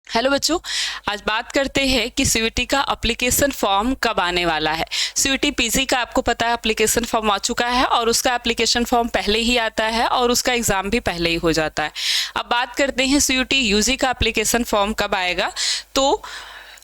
Hello बच्चों, आज बात करते हैं कि सीयूईटी का एप्लीकेशन फॉर्म कब आने वाला है। सीयूईटी पीजी का आपको पता है एप्लीकेशन फॉर्म आ चुका है और उसका एप्लीकेशन फॉर्म पहले ही आता है और उसका एग्ज़ाम भी पहले ही हो जाता है। अब बात करते हैं सीयूईटी यूजी का एप्लीकेशन फॉर्म कब आएगा। तो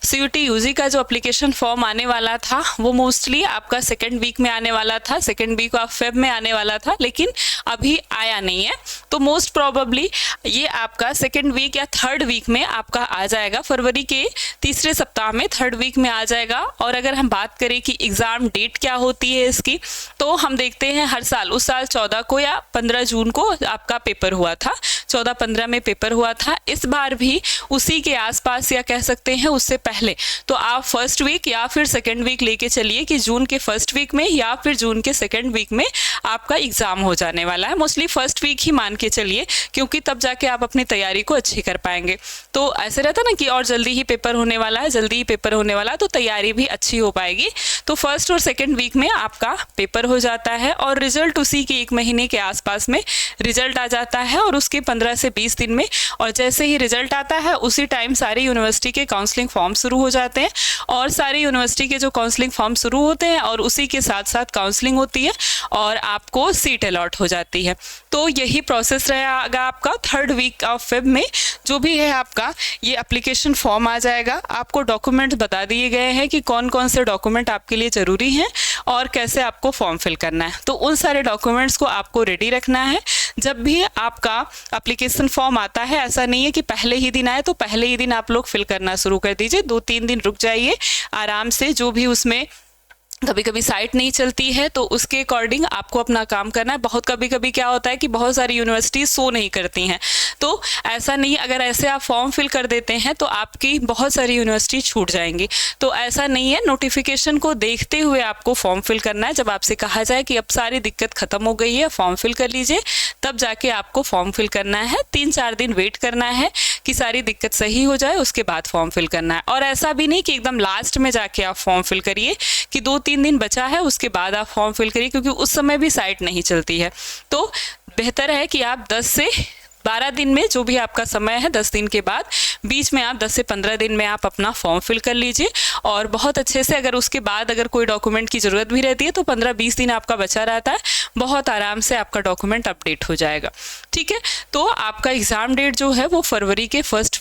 सीयूईटी यूजी का जो एप्लीकेशन फॉर्म आने वाला था वो मोस्टली आपका सेकेंड वीक में आने वाला था, सेकेंड वीक ऑफ फेब में आने वाला था, लेकिन अभी आया नहीं है। तो मोस्ट प्रोबेबली ये आपका सेकेंड वीक या थर्ड वीक में आपका आ जाएगा, फरवरी के तीसरे सप्ताह में थर्ड वीक में आ जाएगा। और अगर हम बात करें कि एग्ज़ाम डेट क्या होती है इसकी, तो हम देखते हैं हर साल, उस साल 14 को या 15 जून को आपका पेपर हुआ था, 14-15 में पेपर हुआ था। इस बार भी उसी के आसपास या कह सकते हैं उससे पहले, तो आप फर्स्ट वीक या फिर सेकेंड वीक लेके चलिए कि जून के फर्स्ट वीक में या फिर जून के सेकेंड वीक में आपका एग्जाम हो जाने वाला है। मोस्टली फर्स्ट वीक ही मान के चलिए, क्योंकि तब जाके आप अपनी तैयारी को अच्छी कर पाएंगे। तो ऐसे रहता ना कि और जल्दी ही पेपर होने वाला है, जल्दी ही पेपर होने वाला है, तो तैयारी भी अच्छी हो पाएगी। तो फर्स्ट और सेकेंड वीक में आपका पेपर हो जाता है और रिजल्ट उसी के 1 महीने के आसपास में रिजल्ट आ जाता है और उसके 15 से 20 दिन में, और जैसे ही रिजल्ट आता है उसी टाइम सारी यूनिवर्सिटी के काउंसलिंग फॉर्म शुरू हो जाते हैं। और सारी यूनिवर्सिटी के जो काउंसलिंग फॉर्म शुरू होते हैं और उसी के साथ साथ काउंसलिंग होती है और आपको सीट अलॉट हो जाती है। तो यही प्रोसेस रहेगा आपका। थर्ड वीक ऑफ फेब में जो भी है आपका ये एप्लीकेशन फॉर्म आ जाएगा। आपको डॉक्यूमेंट बता दिए गए हैं कि कौन कौन से डॉक्यूमेंट आपके लिए ज़रूरी हैं और कैसे आपको फॉर्म फिल करना है। तो उन सारे डॉक्यूमेंट्स को आपको रेडी रखना है जब भी आपका एप्लीकेशन फॉर्म आता है। ऐसा नहीं है कि पहले ही दिन आए तो पहले ही दिन आप लोग फिल करना शुरू कर दीजिए। 2-3 दिन रुक जाइए आराम से। जो भी उसमें कभी कभी साइट नहीं चलती है तो उसके अकॉर्डिंग आपको अपना काम करना है। बहुत कभी कभी क्या होता है कि बहुत सारी यूनिवर्सिटीज शो नहीं करती हैं, तो ऐसा नहीं, अगर ऐसे आप फॉर्म फिल कर देते हैं तो आपकी बहुत सारी यूनिवर्सिटी छूट जाएंगी। तो ऐसा नहीं है, नोटिफिकेशन को देखते हुए आपको फॉर्म फिल करना है। जब आपसे कहा जाए कि अब सारी दिक्कत खत्म हो गई है, फॉर्म फिल कर लीजिए, तब जाके आपको फॉर्म फिल करना है। 3-4 दिन वेट करना है कि सारी दिक्कत सही हो जाए, उसके बाद फॉर्म फिल करना है। और ऐसा भी नहीं कि एकदम लास्ट में जाके आप फॉर्म फिल करिए कि 2-3 दिन बचा है उसके बाद आप फॉर्म फिल करिए, क्योंकि उस समय भी साइट नहीं चलती है। तो बेहतर है कि आप 10 से 12 दिन में, जो भी आपका समय है, 10 दिन के बाद बीच में आप 10 से 15 दिन में आप अपना फॉर्म फिल कर लीजिए। और बहुत अच्छे से, अगर उसके बाद अगर कोई डॉक्यूमेंट की ज़रूरत भी रहती है तो 15-20 दिन आपका बचा रहता है, बहुत आराम से आपका डॉक्यूमेंट अपडेट हो जाएगा। ठीक है, तो आपका एग्ज़ाम डेट जो है वो फरवरी के थर्ड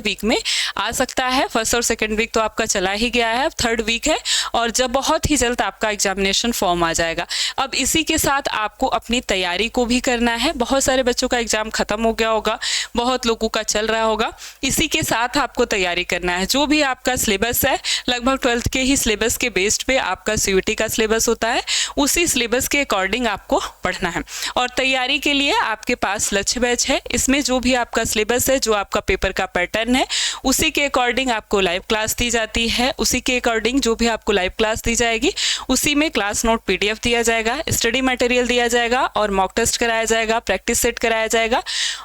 वीक में आ सकता है। फर्स्ट और सेकेंड वीक तो आपका चला ही गया है, थर्ड वीक है, और जब बहुत ही जल्द आपका एग्जामिनेशन फॉर्म आ जाएगा। अब इसी के साथ आपको अपनी तैयारी को भी करना है। बहुत सारे बच्चों का एग्जाम खत्म हो गया होगा, बहुत लोगों का चल रहा होगा। इसी के साथ आपको तैयारी करना है। जो भी आपका सिलेबस है, लगभग 12th के ही सिलेबस के बेस्ड पे आपका सीयूईटी का सिलेबस होता है, उसी सिलेबस के अकॉर्डिंग आपको पढ़ना है। और तैयारी के लिए आपके पास लक्ष्य बैच है। इसमें जो भी आपका सिलेबस है, जो आपका पेपर का पैटर्न है, उसी के अकॉर्डिंग आपको लाइव क्लास दी जाती है। उसी के अकॉर्डिंग जो भी आपको लाइव क्लास दी जाएगी, उसी में क्लास नोट PDF दिया जाएगा, स्टडी मटेरियल दिया जाएगा और मॉक टेस्ट कराया जाएगा, प्रैक्टिस सेट कराया जाएगा।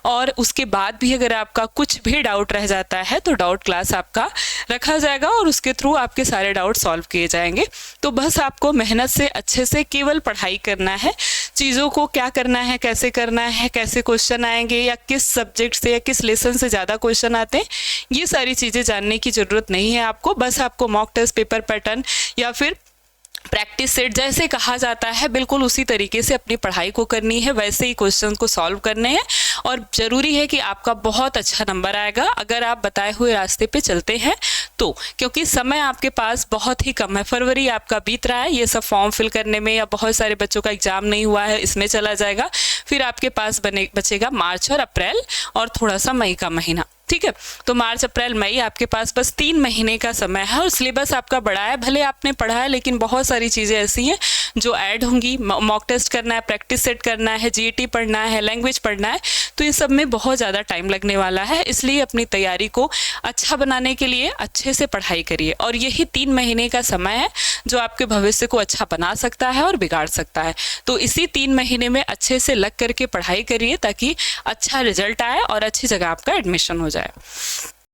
और उसके बाद भी अगर आपका कुछ भी डाउट रह जाता है तो डाउट क्लास आपका रखा जाएगा और उसके थ्रू आपके सारे डाउट सॉल्व किए जाएंगे। तो बस आपको मेहनत से अच्छे से केवल पढ़ाई करना है। चीज़ों को क्या करना है, कैसे करना है, कैसे क्वेश्चन आएंगे, या किस सब्जेक्ट से या किस लेसन से ज़्यादा क्वेश्चन आते हैं, ये सारी चीज़ें जानने की ज़रूरत नहीं है आपको। बस आपको मॉक टेस्ट, पेपर पैटर्न या फिर प्रैक्टिस सेट जैसे कहा जाता है, बिल्कुल उसी तरीके से अपनी पढ़ाई को करनी है, वैसे ही क्वेश्चन को सॉल्व करने हैं। और ज़रूरी है कि आपका बहुत अच्छा नंबर आएगा अगर आप बताए हुए रास्ते पे चलते हैं तो, क्योंकि समय आपके पास बहुत ही कम है। फरवरी आपका बीत रहा है, ये सब फॉर्म फिल करने में, या बहुत सारे बच्चों का एग्जाम नहीं हुआ है, इसमें चला जाएगा। फिर आपके पास बचेगा मार्च और अप्रैल और थोड़ा सा मई का महीना। ठीक है, तो मार्च, अप्रैल, मई आपके पास बस 3 महीने का समय है। और सिलेबस आपका बड़ा है, भले आपने पढ़ा है, लेकिन बहुत सारी चीज़ें ऐसी हैं जो ऐड होंगी। मॉक टेस्ट करना है, प्रैक्टिस सेट करना है, GET पढ़ना है, लैंग्वेज पढ़ना है, तो ये सब में बहुत ज़्यादा टाइम लगने वाला है। इसलिए अपनी तैयारी को अच्छा बनाने के लिए अच्छे से पढ़ाई करिए। और यही 3 महीने का समय है जो आपके भविष्य को अच्छा बना सकता है और बिगाड़ सकता है। तो इसी 3 महीने में अच्छे से लग करके पढ़ाई करिए ताकि अच्छा रिजल्ट आए और अच्छी जगह आपका एडमिशन हो जाए।